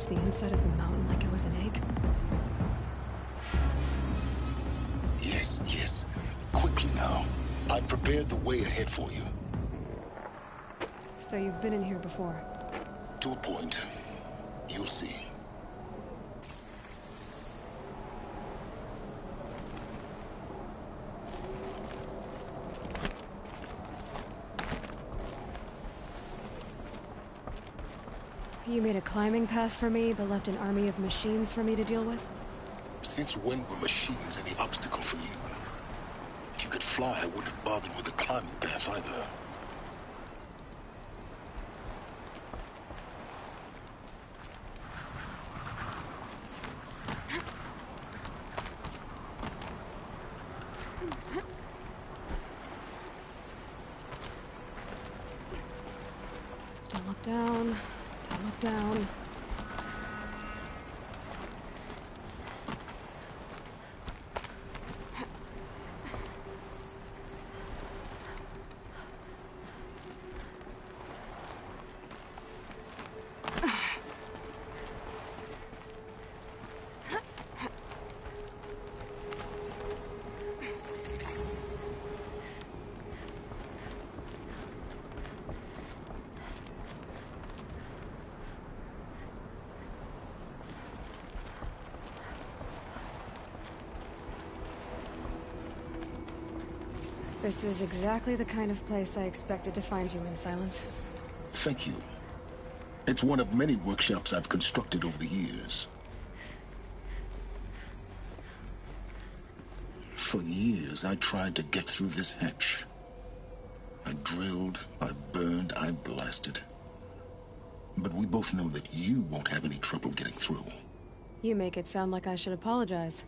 search the inside of the mountain like it was an egg? Yes, yes. Quickly now. I've prepared the way ahead for you. So you've been in here before? To a point. You'll see. You made a climbing path for me, but left an army of machines for me to deal with? Since when were machines any obstacle for you? If you could fly, I wouldn't have bothered with the climbing path either. Don't look down. Don't look down. This is exactly the kind of place I expected to find you in, Silence. Thank you. It's one of many workshops I've constructed over the years. For years, I tried to get through this hatch. I drilled, I burned, I blasted. But we both know that you won't have any trouble getting through. You make it sound like I should apologize.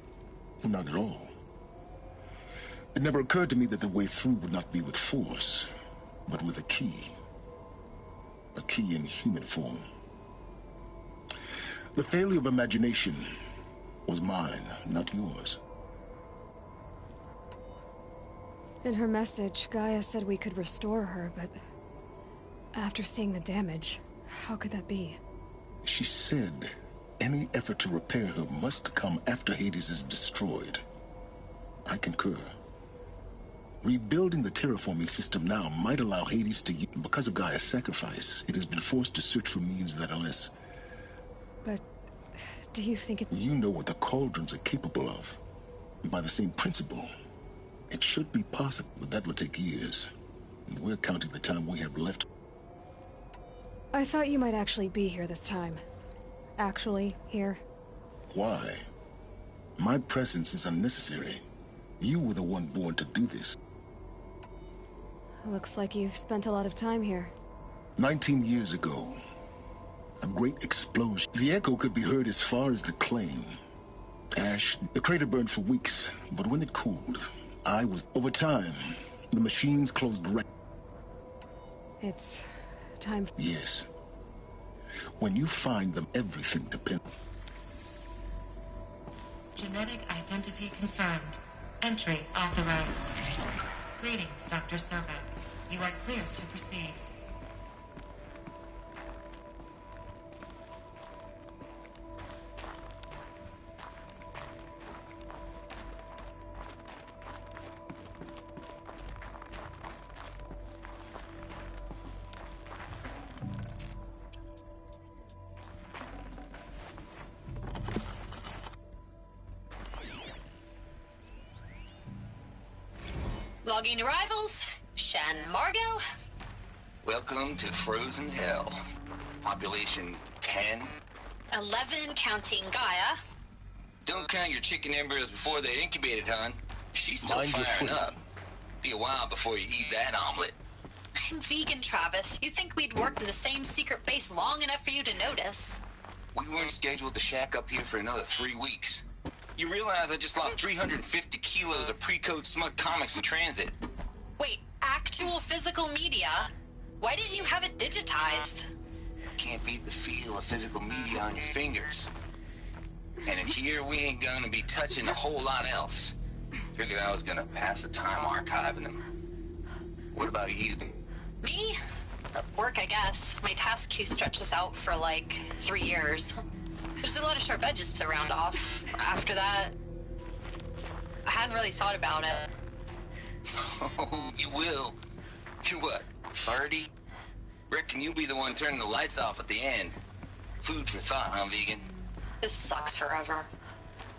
Not at all. It never occurred to me that the way through would not be with force, but with a key. A key in human form. The failure of imagination was mine, not yours. In her message, Gaia said we could restore her, but after seeing the damage, how could that be? She said any effort to repair her must come after Hades is destroyed. I concur. Rebuilding the terraforming system now might allow Hades to use... Because of Gaia's sacrifice, it has been forced to search for means that are less... But do you think it... You know what the Cauldrons are capable of. And by the same principle, it should be possible, but that would take years. And we're counting the time we have left. I thought you might actually be here this time. Actually, here. Why? My presence is unnecessary. You were the one born to do this. Looks like you've spent a lot of time here. 19 years ago, a great explosion. The echo could be heard as far as the claim. Ash, the crater burned for weeks, but when it cooled, I was... Over time, the machines closed right... It's time... Yes. When you find them, everything depends... Genetic identity confirmed. Entry authorized. Greetings, Dr. Sobek. You are clear to proceed. Logging arrivals. Shan Margot. Welcome to Frozen Hell. Population 10. 11 counting Gaia. Don't count your chicken embryos before they're incubated, hon. She's still Mind your firing foot. up. Be a while before you eat that omelet. I'm vegan, Travis. You'd think we'd worked in the same secret base long enough for you to notice. We weren't scheduled to shack up here for another 3 weeks. You realize I just lost 350 kilos of pre-code smug comics in transit. Wait, actual physical media? Why didn't you have it digitized? Can't beat the feel of physical media on your fingers. And in here, we ain't gonna be touching a whole lot else. Figured I was gonna pass the time archiving them. What about you? Me? Work, I guess. My task queue stretches out for like 3 years. There's a lot of sharp edges to round off. After that, I hadn't really thought about it. Oh, you will. You're what, 30? Reckon you'll be the one turning the lights off at the end. Food for thought, huh, vegan? This sucks forever.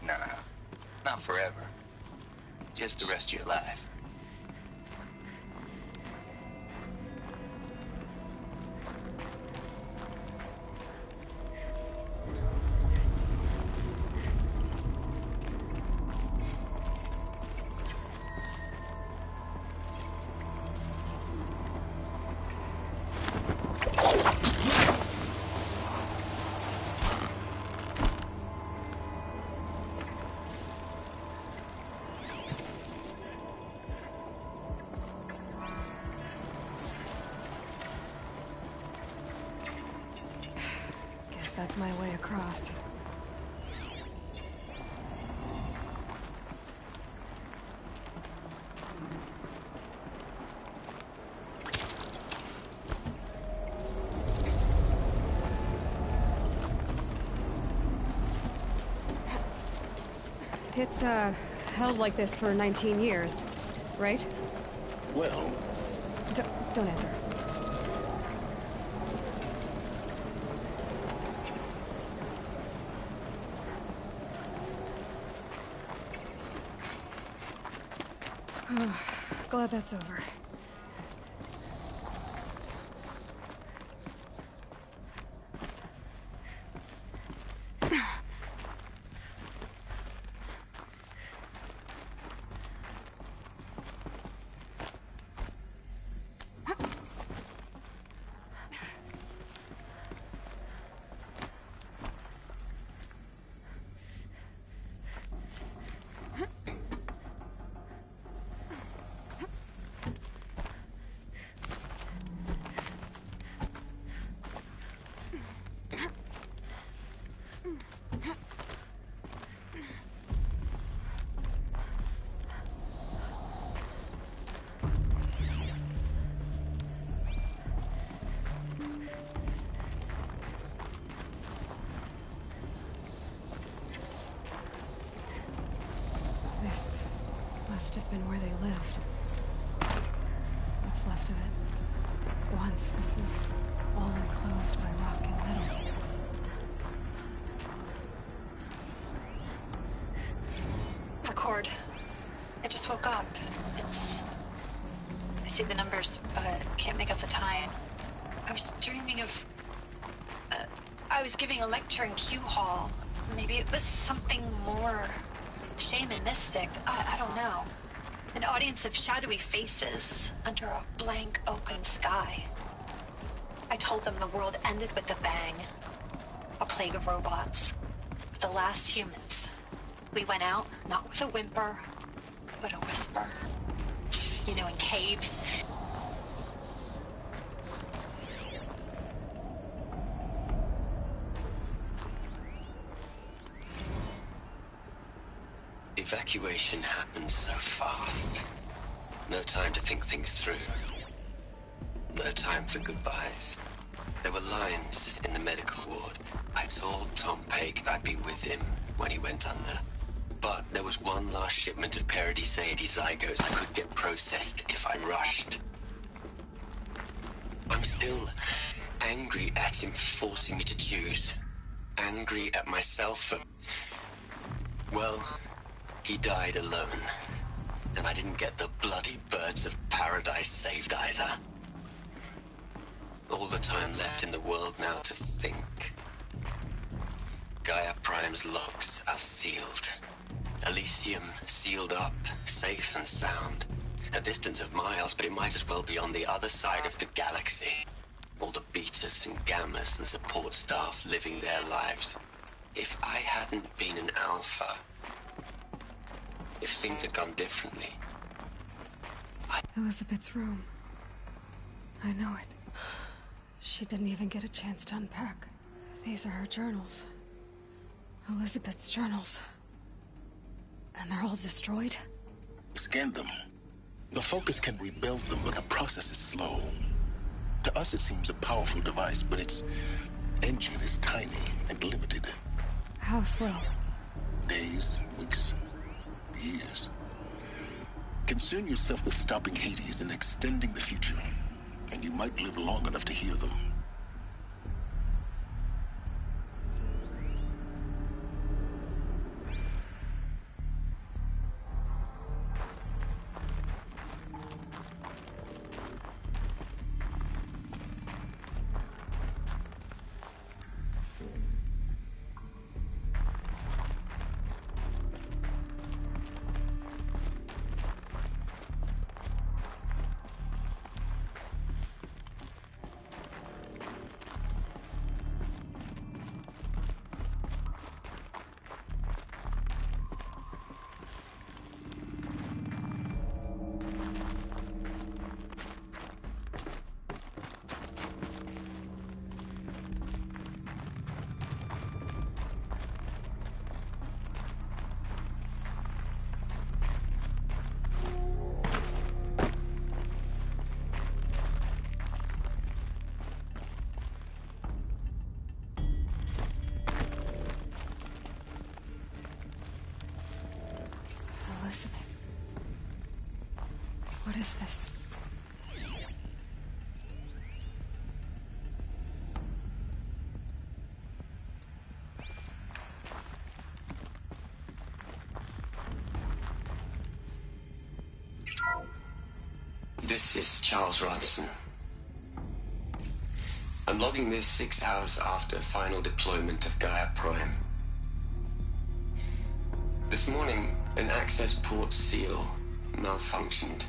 Nah, not forever. Just the rest of your life. That's my way across. It's, held like this for 19 years, right? Well, Don't answer. Glad that's over. Must have been where they lived. What's left of it. Once this was all enclosed by rock and metal. Record. I just woke up. I see the numbers, but can't make out the time. I was dreaming of... I was giving a lecture in Q Hall. Maybe it was something more... shamanistic. I don't know. An audience of shadowy faces under a blank open sky. I told them the world ended with a bang. A plague of robots. The last humans. We went out, not with a whimper, but a whisper. You know, in caves. Evacuation happened so fast. No time to think things through. No time for goodbyes. There were lines in the medical ward. I told Tom Paik I'd be with him when he went under. But there was one last shipment of Paradis-Saidi zygotes I could get processed if I rushed. I'm still angry at him for forcing me to choose. Angry at myself for... well... he died alone, and I didn't get the bloody birds of paradise saved either. All the time left in the world now to think. Gaia Prime's locks are sealed. Elysium sealed up, safe and sound. A distance of miles, but it might as well be on the other side of the galaxy. All the betas and gammas and support staff living their lives. If I hadn't been an alpha... if things had gone differently... Elizabeth's room. I know it. She didn't even get a chance to unpack. These are her journals. Elizabeth's journals. And they're all destroyed? Scan them. The Focus can rebuild them, but the process is slow. To us it seems a powerful device, but its engine is tiny and limited. How slow? Days, weeks, years. Concern yourself with stopping Hades and extending the future, and you might live long enough to hear them. Elizabeth. What is this? This is Charles Ronson. I'm logging this 6 hours after final deployment of Gaia Prime. This morning, an access port seal malfunctioned.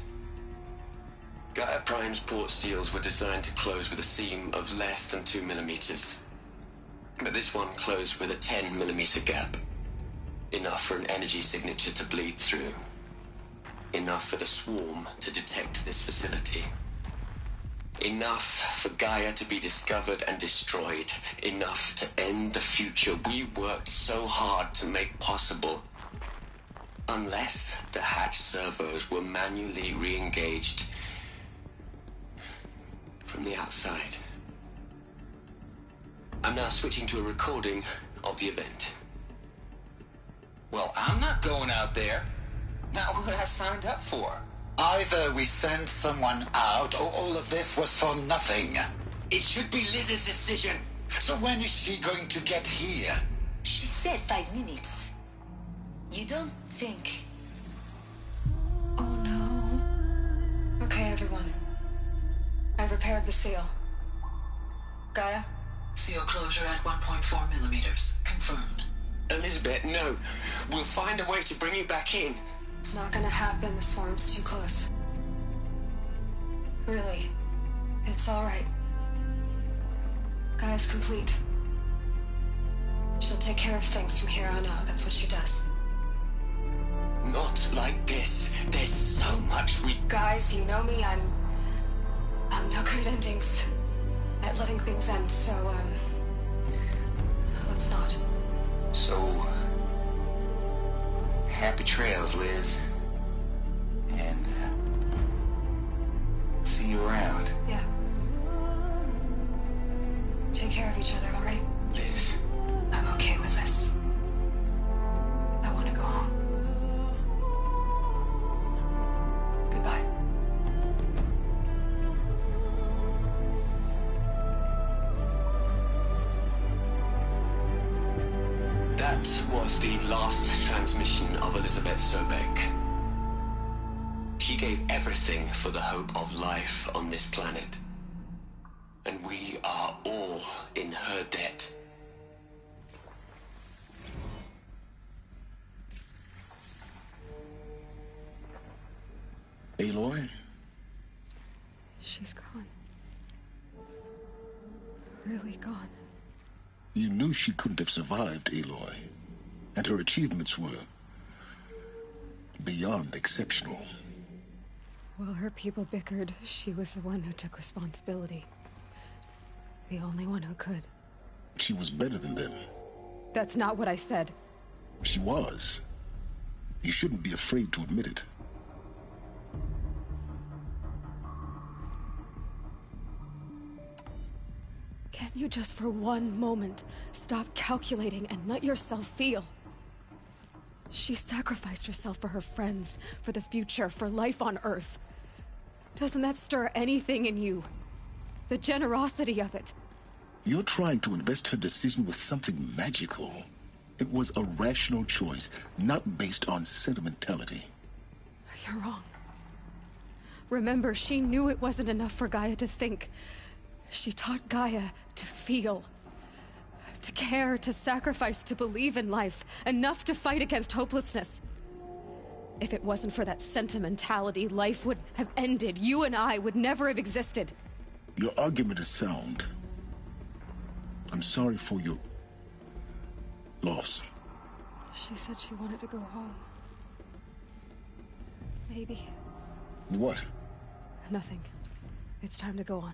Gaia Prime's port seals were designed to close with a seam of less than 2 millimeters. But this one closed with a 10 millimeter gap. Enough for an energy signature to bleed through. Enough for the swarm to detect this facility. Enough for Gaia to be discovered and destroyed. Enough to end the future we worked so hard to make possible. Unless the hatch servos were manually re-engaged from the outside. I'm now switching to a recording of the event. Well, I'm not going out there. Not what I signed up for. Either we send someone out, or all of this was for nothing. It should be Liz's decision. So when is she going to get here? She said 5 minutes. You don't think... Oh no. Okay, everyone. I've repaired the seal. Gaia? Seal closure at 1.4 millimeters. Confirmed. Elizabeth, no. We'll find a way to bring you back in. It's not gonna happen. The swarm's too close. Really. It's alright. Gaia's complete. She'll take care of things from here on out. That's what she does. Not like this. There's so much we... Guys, you know me. I'm no good at endings. At letting things end, so, let's not. So... happy trails, Liz. And, see you around. Yeah. Take care of each other, alright? Liz. I'm okay with this. I want to go home. Goodbye. That was the last transmission of Elizabeth Sobek. She gave everything for the hope of life on this planet. And we are all in her debt. Aloy? She's gone. Really gone. You knew she couldn't have survived, Aloy. And her achievements were... beyond exceptional. While her people bickered, she was the one who took responsibility. The only one who could. She was better than them. That's not what I said. She was. You shouldn't be afraid to admit it. Can't you just for one moment stop calculating and let yourself feel? She sacrificed herself for her friends, for the future, for life on Earth. Doesn't that stir anything in you? The generosity of it. You're trying to invest her decision with something magical. It was a rational choice, not based on sentimentality. You're wrong. Remember, she knew it wasn't enough for Gaia to think. She taught Gaia to feel. To care, to sacrifice, to believe in life. Enough to fight against hopelessness. If it wasn't for that sentimentality, life would have ended. You and I would never have existed. Your argument is sound. I'm sorry for your loss. She said she wanted to go home. Maybe. What? Nothing. It's time to go on.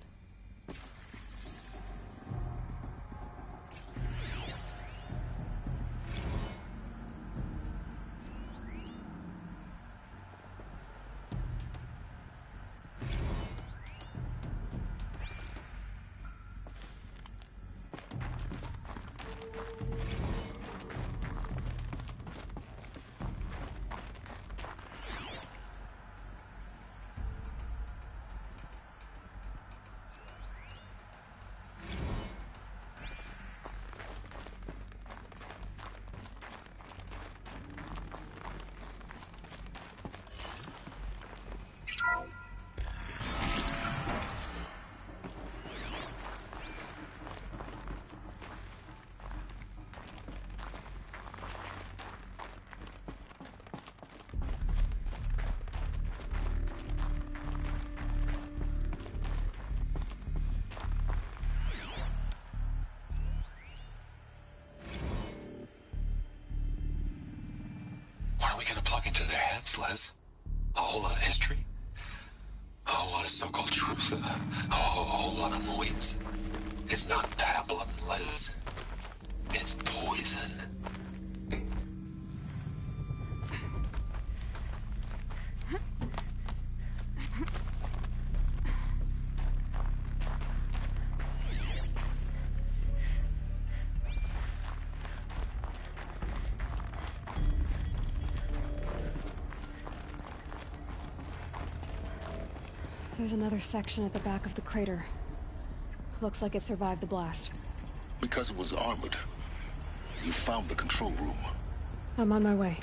Into their heads, Les. A whole lot of history. A whole lot of so-called truth. A whole lot of noise. It's not pablum, Les. It's poison. There's another section at the back of the crater. Looks like it survived the blast. Because it was armored. You found the control room. I'm on my way.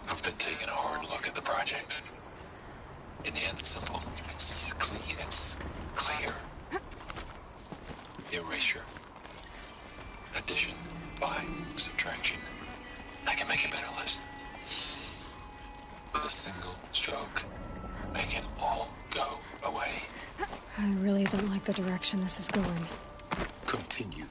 I've been taking a hard look at the project. In the end, it's simple. It's clean. It's clear. Erasure. Addition. By. Subtraction. I can make it better, Les. With a single stroke, make it all go away. I really don't like the direction this is going. Continue.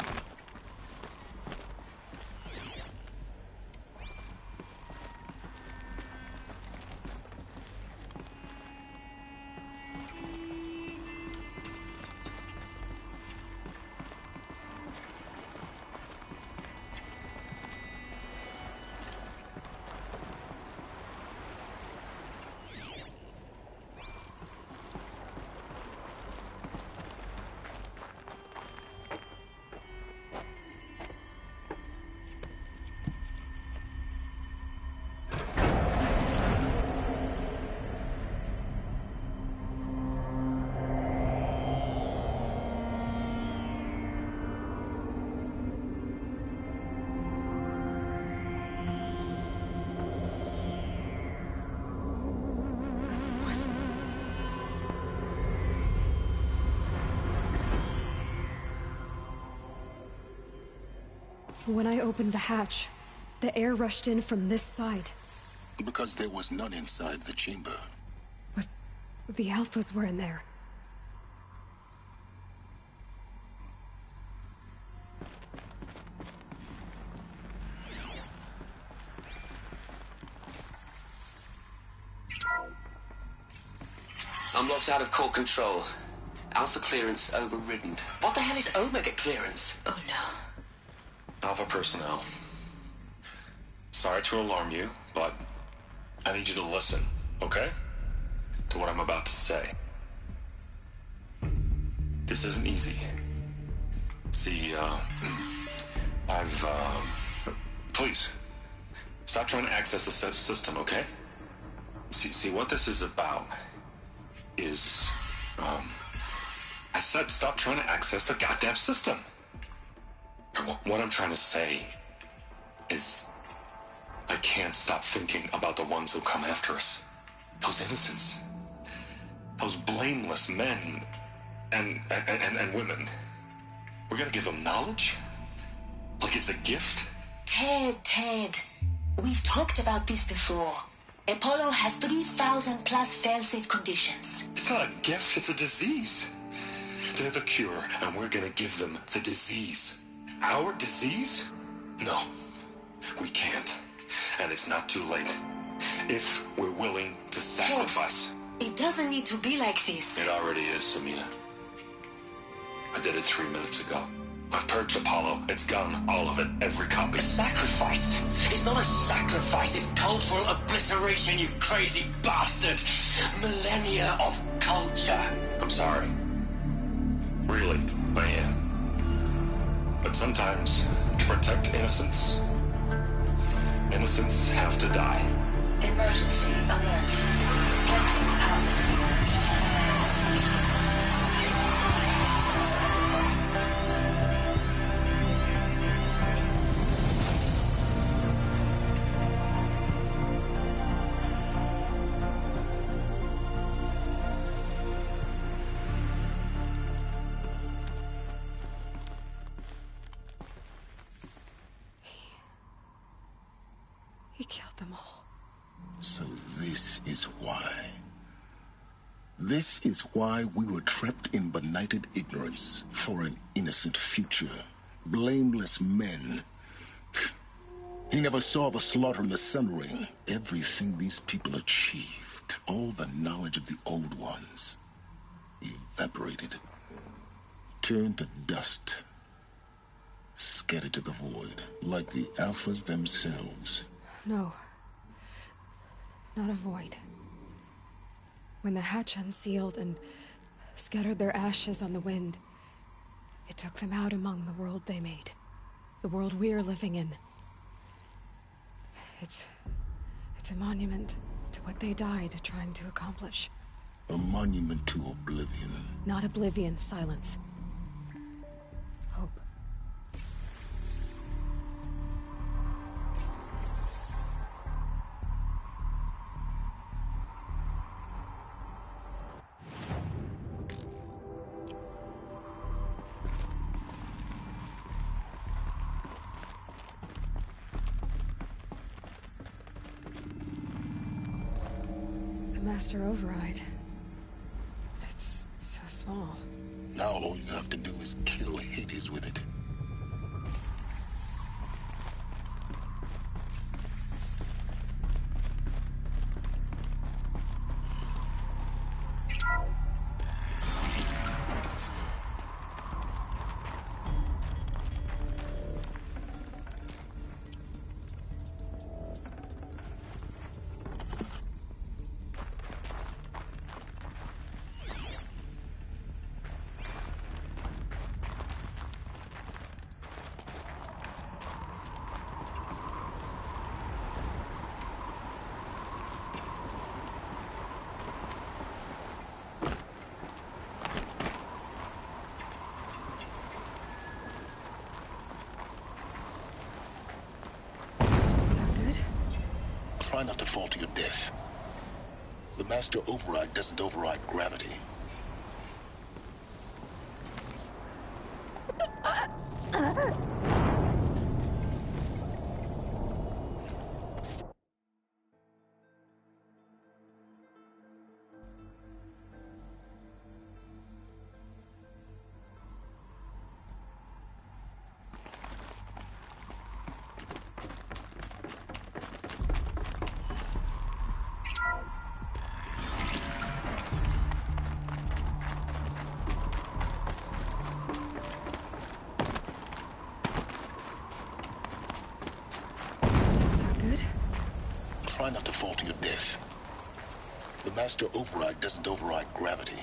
When I opened the hatch, the air rushed in from this side. Because there was none inside the chamber. But the Alphas were in there. Unlock's out of core control. Alpha clearance overridden. What the hell is Omega clearance? Oh no. Alpha personnel. Sorry to alarm you, but I need you to listen, okay? To what I'm about to say. This isn't easy. See, please, stop trying to access the system, okay? See, what this is about is, I said stop trying to access the goddamn system. What I'm trying to say is, I can't stop thinking about the ones who come after us. Those innocents. Those blameless men and women. We're gonna give them knowledge? Like it's a gift? Ted. We've talked about this before. Apollo has 3,000 plus fail-safe conditions. It's not a gift, it's a disease. They're the cure, and we're gonna give them the disease. Our disease? No, we can't. And it's not too late. If we're willing to sacrifice. Ted, it doesn't need to be like this. It already is, Samina. I did it 3 minutes ago. I've purged Apollo. It's gone. All of it. Every copy. A sacrifice? It's not a sacrifice. It's cultural obliteration, you crazy bastard. Millennia of culture. I'm sorry. Really, I am. But sometimes, to protect innocence, innocents have to die. Emergency alert. Venting atmosphere. He killed them all. So this is why. This is why we were trapped in benighted ignorance for an innocent future. Blameless men. He never saw the slaughter in the Sun Ring. Everything these people achieved, all the knowledge of the old ones, evaporated, turned to dust, scattered to the void, like the Alphas themselves. No. Not a void. When the hatch unsealed and scattered their ashes on the wind, it took them out among the world they made. The world we're living in. It's a monument to what they died trying to accomplish. A monument to oblivion. Not oblivion, silence. Hope. Master Override. That's so small. Now all you have to do is kill Hades with it. Try not to fall to your death. The Master Override doesn't override gravity. Try not to fall to your death. The Master Override doesn't override gravity.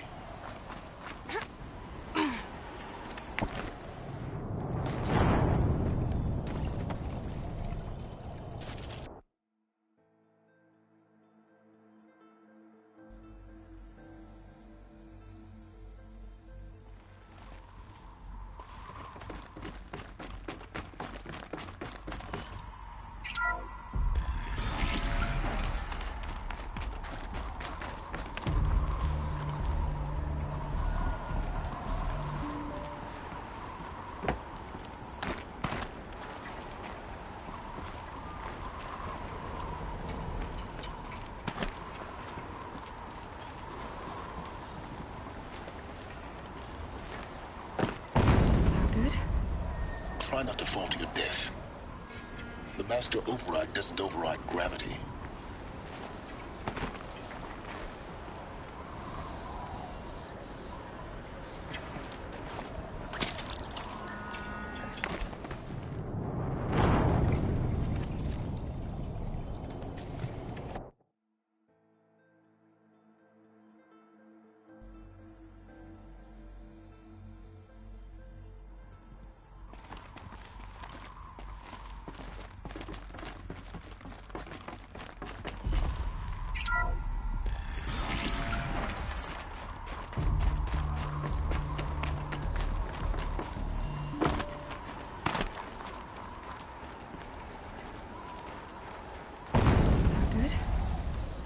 Try not to fall to your death. The Master Override doesn't override gravity.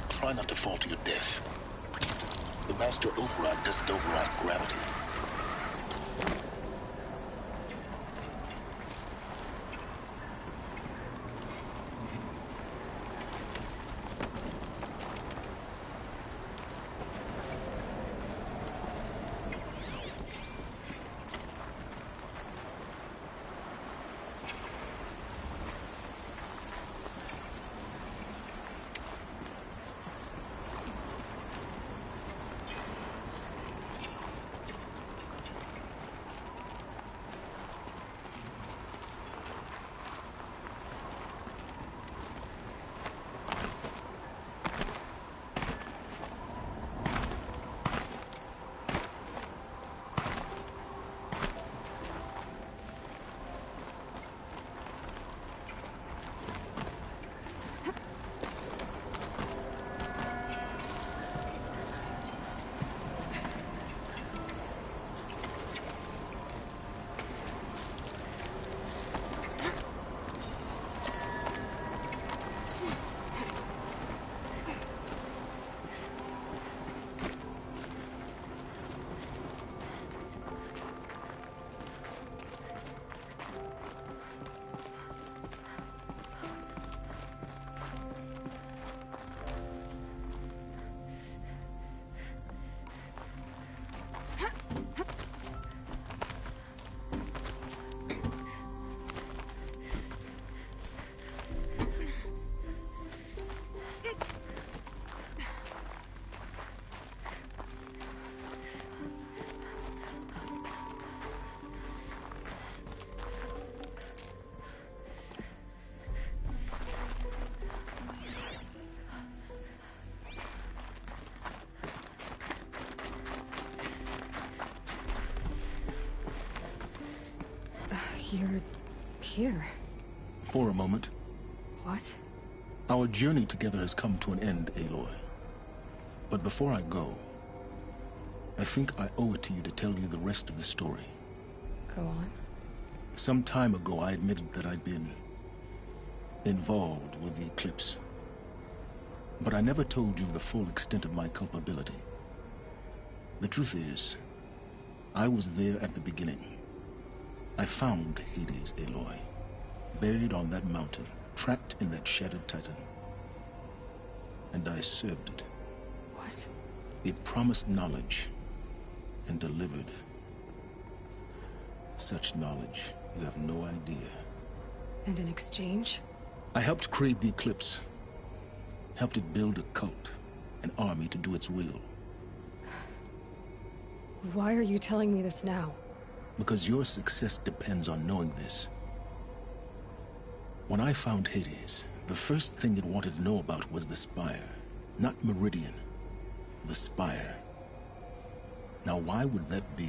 Try not to fall to your death. The Master Override doesn't override gravity. You're here. For a moment. What? Our journey together has come to an end, Aloy. But before I go, I think I owe it to you to tell you the rest of the story. Go on. Some time ago, I admitted that I'd been involved with the Eclipse. But I never told you the full extent of my culpability. The truth is, I was there at the beginning. I found Hades, Aloy, buried on that mountain, trapped in that shattered titan. And I served it. What? It promised knowledge and delivered such knowledge you have no idea. And in exchange? I helped create the Eclipse. Helped it build a cult, an army to do its will. Why are you telling me this now? Because your success depends on knowing this. When I found Hades, The first thing it wanted to know about was the Spire. Not Meridian. The Spire. Now, why would that be?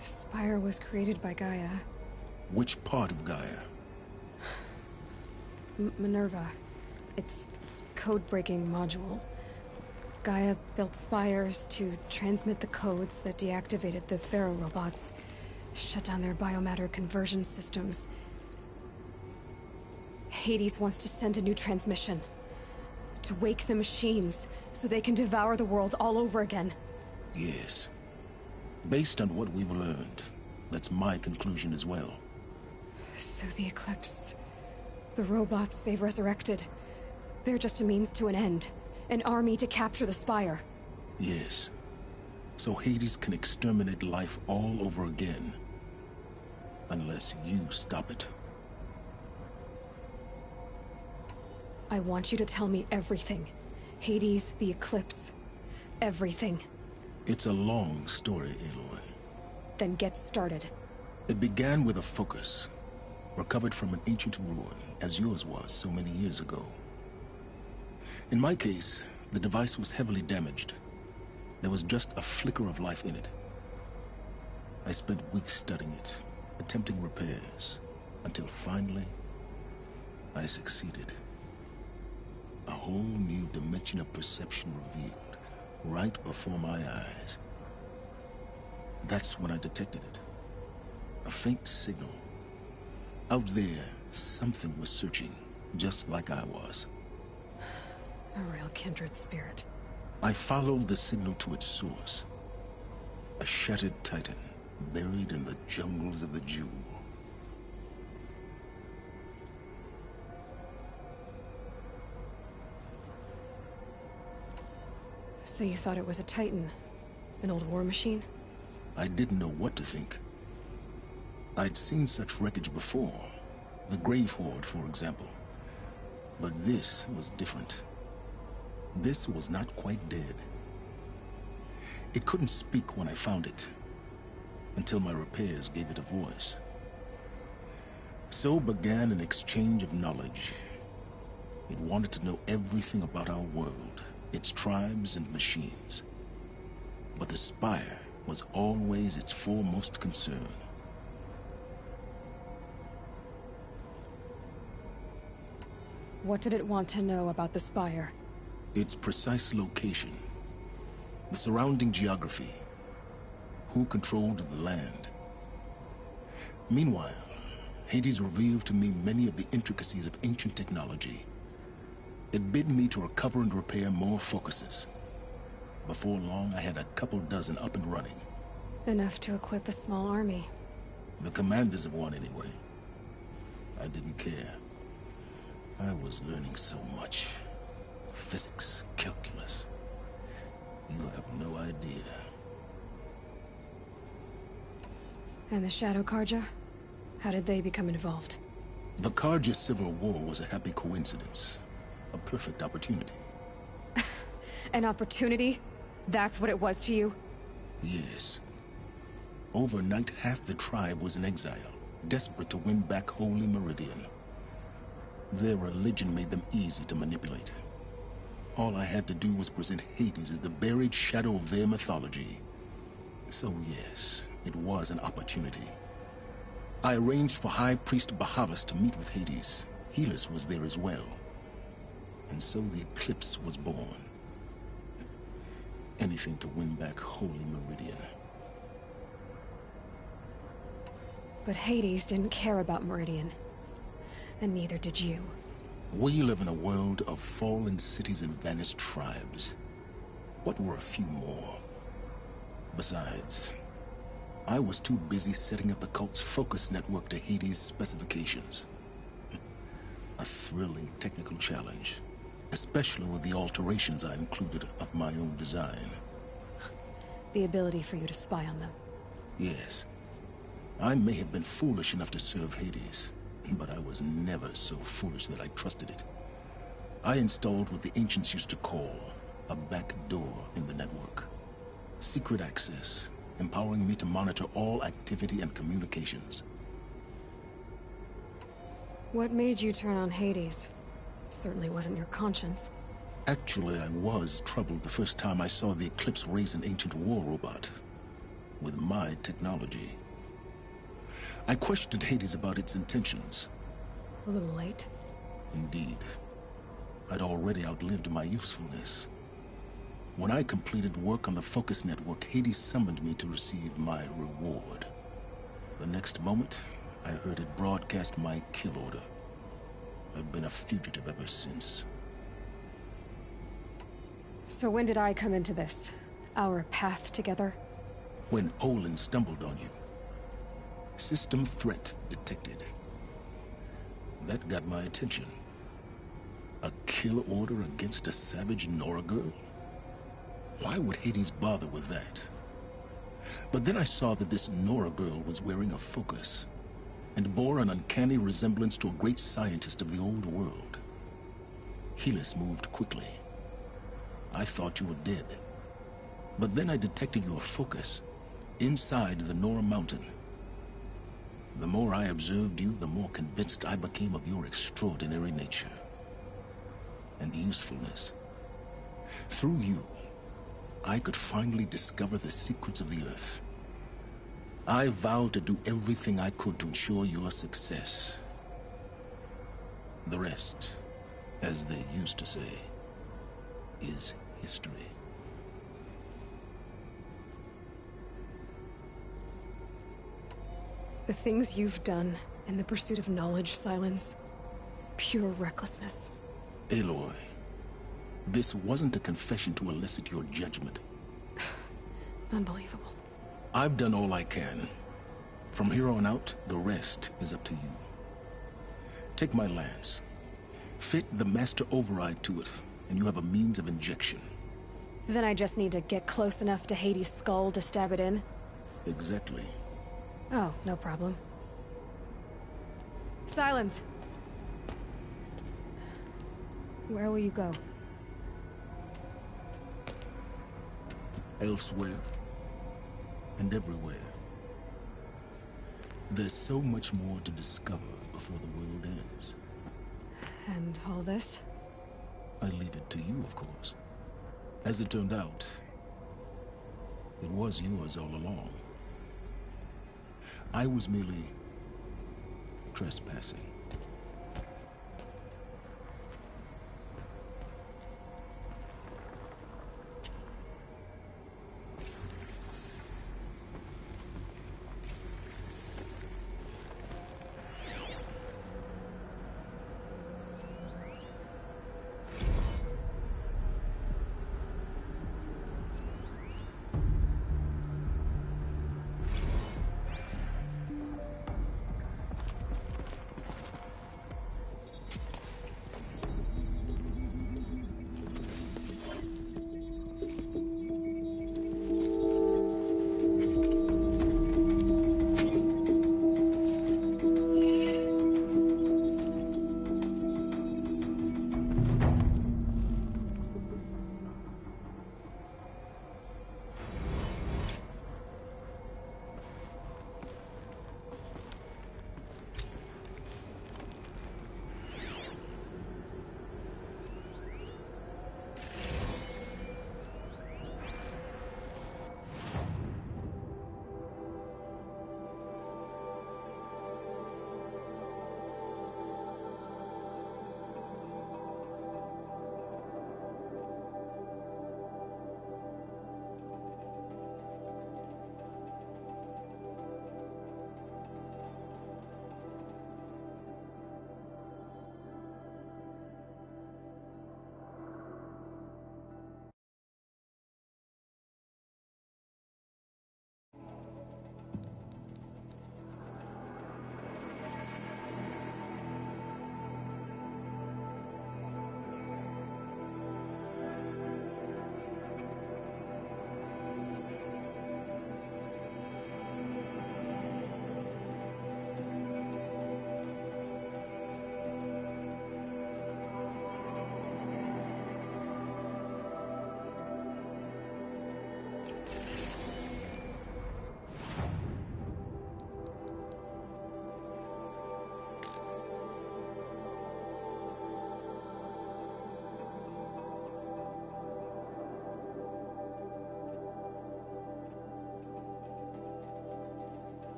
The Spire was created by Gaia. Which part of Gaia? Minerva. It's code-breaking module. Gaia built spires to transmit the codes that deactivated the Pharaoh robots, shut down their biomatter conversion systems. Hades wants to send a new transmission. To wake the machines, so they can devour the world all over again. Yes. Based on what we've learned, that's my conclusion as well. So the Eclipse... the robots they've resurrected... they're just a means to an end. An army to capture the Spire. Yes. So Hades can exterminate life all over again. Unless you stop it. I want you to tell me everything. Hades, the Eclipse. Everything. It's a long story, Aloy. Then get started. It began with a focus. Recovered from an ancient ruin, as yours was so many years ago. In my case, the device was heavily damaged. There was just a flicker of life in it. I spent weeks studying it, attempting repairs, until finally, I succeeded. A whole new dimension of perception revealed, right before my eyes. That's when I detected it. A faint signal. Out there, something was searching, just like I was. A real kindred spirit. I followed the signal to its source. A shattered titan, buried in the jungles of the Jewel. So you thought it was a titan? An old war machine? I didn't know what to think. I'd seen such wreckage before. The Grave Horde, for example. But this was different. This was not quite dead. It couldn't speak when I found it, until my repairs gave it a voice. So began an exchange of knowledge. It wanted to know everything about our world, its tribes and machines. But the Spire was always its foremost concern. What did it want to know about the Spire? Its precise location, the surrounding geography, who controlled the land. Meanwhile, Hades revealed to me many of the intricacies of ancient technology. It bid me to recover and repair more focuses. Before long, I had a couple dozen up and running. Enough to equip a small army. The commanders of one, anyway. I didn't care. I was learning so much. Physics, calculus. You have no idea. And the Shadow Carja? How did they become involved? The Carja Civil War was a happy coincidence. A perfect opportunity. An opportunity? That's what it was to you? Yes. Overnight, half the tribe was in exile, desperate to win back Holy Meridian. Their religion made them easy to manipulate. All I had to do was present Hades as the buried shadow of their mythology. So yes, it was an opportunity. I arranged for High Priest Bahavas to meet with Hades. Helis was there as well. And so the Eclipse was born. Anything to win back Holy Meridian. But Hades didn't care about Meridian. And neither did you. We live in a world of fallen cities and vanished tribes. What were a few more? Besides, I was too busy setting up the cult's focus network to Hades' specifications. A thrilling technical challenge, especially with the alterations I included of my own design. The ability for you to spy on them. Yes. I may have been foolish enough to serve Hades, but I was never so foolish that I trusted it. I installed what the ancients used to call a back door in the network. Secret access, empowering me to monitor all activity and communications. What made you turn on Hades? It certainly wasn't your conscience. Actually, I was troubled the first time I saw the Eclipse raise an ancient war robot. With my technology. I questioned Hades about its intentions. A little late. Indeed. I'd already outlived my usefulness. When I completed work on the Focus Network, Hades summoned me to receive my reward. The next moment, I heard it broadcast my kill order. I've been a fugitive ever since. So when did I come into this? Our path together? When Olin stumbled on you. System threat detected. That got my attention. A kill order against a savage Nora girl? Why would Hades bother with that? But then I saw that this Nora girl was wearing a focus, and bore an uncanny resemblance to a great scientist of the old world. Helis moved quickly. I thought you were dead. But then I detected your focus inside the Nora mountain. The more I observed you, the more convinced I became of your extraordinary nature and usefulness. Through you, I could finally discover the secrets of the Earth. I vowed to do everything I could to ensure your success. The rest, as they used to say, is history. The things you've done in the pursuit of knowledge, Silence. Pure recklessness. Aloy, this wasn't a confession to elicit your judgment. Unbelievable. I've done all I can. From here on out, the rest is up to you. Take my lance. Fit the Master Override to it, and you have a means of injection. Then I just need to get close enough to Hades' skull to stab it in? Exactly. Oh, no problem. Silence! Where will you go? Elsewhere. And everywhere. There's so much more to discover before the world ends. And all this? I leave it to you, of course. As it turned out, it was yours all along. I was merely trespassing.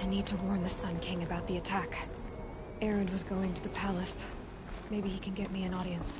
need to warn the Sun King about the attack. Erend was going to the palace. Maybe he can get me an audience.